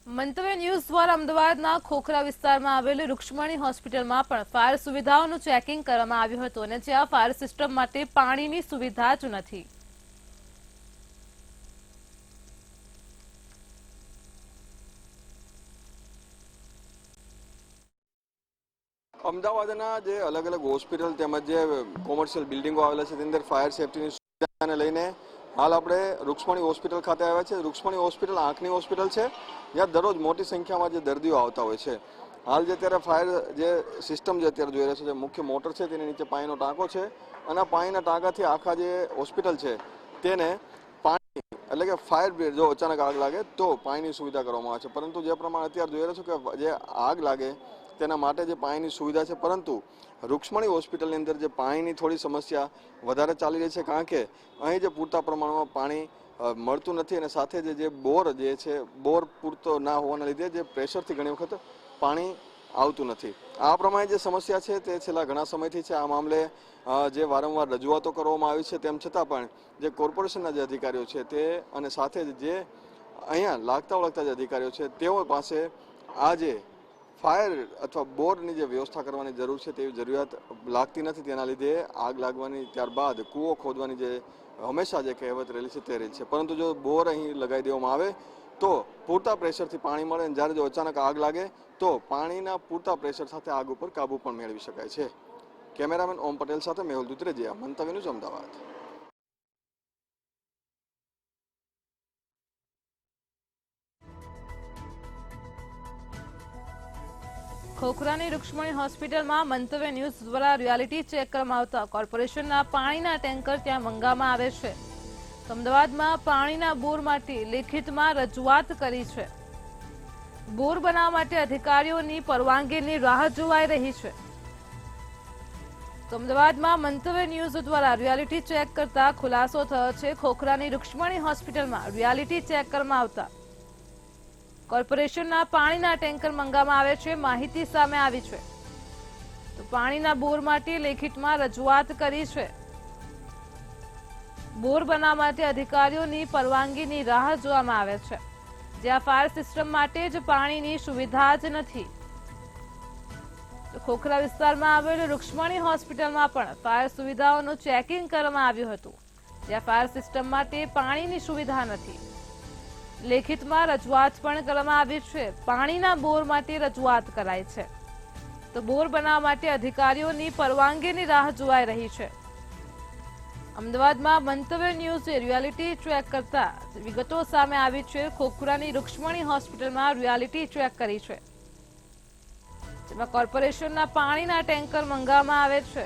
મંતવ્ય ન્યૂઝ દ્વારા અમદાવાદના ખોખરા વિસ્તારમાં આવેલી રૂક્ષ્મણી હોસ્પિટલમાં પણ ફાયર સુવિધાઓનું ચેકિંગ કરવામાં આવ્યું હતું અને જ્યાં ફાયર સિસ્ટમ માટે પાણીની સુવિધા જ નથી. અમદાવાદના જે અલગ અલગ હોસ્પિટલ તેમજ જે કોમર્શિયલ બિલ્ડિંગો આવેલા છે તેની અંદર ફાયર સેફટીની સુવિધાને લઈને હાલ આપણે રૂક્ષ્મણી હોસ્પિટલ ખાતે આવ્યા છે. રૂક્ષ્મણી હોસ્પિટલ આંખની હોસ્પિટલ છે જ્યાં દરરોજ મોટી સંખ્યામાં જે દર્દીઓ આવતા હોય છે. હાલ જે અત્યારે ફાયર જે સિસ્ટમ જે અત્યારે જોઈ રહ્યા છે, જે મુખ્ય મોટર છે તેની નીચે પાણીનો ટાંકો છે અને આ પાણીના ટાંકાથી આખા જે હોસ્પિટલ છે તેને પાણી એટલે કે ફાયર બ્રિગેડ જો અચાનક આગ લાગે તો પાણીની સુવિધા કરવામાં આવે છે. પરંતુ જે પ્રમાણે અત્યારે જોઈ રહ્યા છો કે જે આગ લાગે તેના માટે જે પાણીની સુવિધા છે, પરંતુ રૂક્ષ્મણી હોસ્પિટલની અંદર જે પાણીની થોડી સમસ્યા વધારે ચાલી રહી છે, કારણ કે અહીં જે પૂરતા પ્રમાણમાં પાણી મળતું નથી અને સાથે જે બોર જે છે બોર પૂરતો ના હોવાના લીધે જે પ્રેશરથી ઘણી વખત પાણી આવતું નથી. આ પ્રમાણે જે સમસ્યા છે તે છેલ્લા ઘણા સમયથી છે. આ મામલે જે વારંવાર રજૂઆતો કરવામાં આવી છે તેમ છતાં પણ જે કોર્પોરેશનના જે અધિકારીઓ છે તે અને સાથે જે અહીંયા લાગતા વળગતા જે અધિકારીઓ છે તેઓ પાસે આજે ફાયર અથવા બોરની જે વ્યવસ્થા કરવાની જરૂર છે તેવી જરૂરિયાત લાગતી નથી. તેના લીધે આગ લાગવાની ત્યારબાદ કૂવો ખોદવાની જે હંમેશા જે કહેવત રહેલી છે તે રહી છે. પરંતુ જો બોર અહીં લગાવી દેવામાં આવે તો પૂરતા પ્રેશરથી પાણી મળે અને જ્યારે જો અચાનક આગ લાગે તો પાણીના પૂરતા પ્રેશર સાથે આગ ઉપર કાબુ પણ મેળવી શકાય છે. કેમેરામેન ઓમ પટેલ સાથે મેહુલ દુધરેજિયા, મંતવ્ય ન્યૂઝ, અમદાવાદ. ખોખરાની રૂક્ષ્મણી હોસ્પિટલમાં મંતવ્ય ન્યૂઝ દ્વારા રિયાલિટી ચેક કરવામાં આવતા કોર્પોરેશનના પાણીના ટેન્કર ત્યાં મંગાવવામાં આવે છે. અમદાવાદમાં પાણીના બોર માટે લેખિતમાં રજૂઆત કરી છે. બોર બનાવવા માટે અધિકારીઓની પરવાનગીની રાહ જોવાઈ રહી છે. અમદાવાદમાં મંતવ્ય ન્યૂઝ દ્વારા રિયાલિટી ચેક કરતા ખુલાસો થયો છે. ખોખરાની રૂક્ષ્મણી હોસ્પિટલમાં રિયાલિટી ચેક કરવામાં આવતા કોર્પોરેશનના પાણીના ટેન્કર મંગાવવામાં આવે છે. માહિતી સામે આવી છે તો પાણીના બોર માટે લેખિતમાં રજૂઆત કરી છે. બોર બનાવવા માટે અધિકારીઓની પરવાનગીની રાહ જોવામાં આવે છે, જ્યાં ફાયર સિસ્ટમ માટે જ પાણીની સુવિધા જ નથી. તો ખોખરા વિસ્તારમાં આવેલી રૂક્ષ્મણી હોસ્પિટલમાં પણ ફાયર સુવિધાઓનું ચેકિંગ કરવામાં આવ્યું હતું, જ્યાં ફાયર સિસ્ટમ માટે પાણીની સુવિધા નથી. લેખિતમાં રજૂઆત પણ કરવામાં આવી છે. પાણીના બોર માટે રજૂઆત કરાઈ છે તો બોર બનાવવા માટે અધિકારીઓની પરવાનગીની રાહ જોવાઈ રહી છે. અમદાવાદમાં મંતવ્ય ન્યૂઝે રિયાલિટી ચેક કરતા વિગતો સામે આવી છે. ખોખરાની રૂક્ષ્મણી હોસ્પિટલમાં રિયાલિટી ચેક કરી છે, જેમાં કોર્પોરેશનના પાણીના ટેન્કર મંગાવવામાં આવે છે.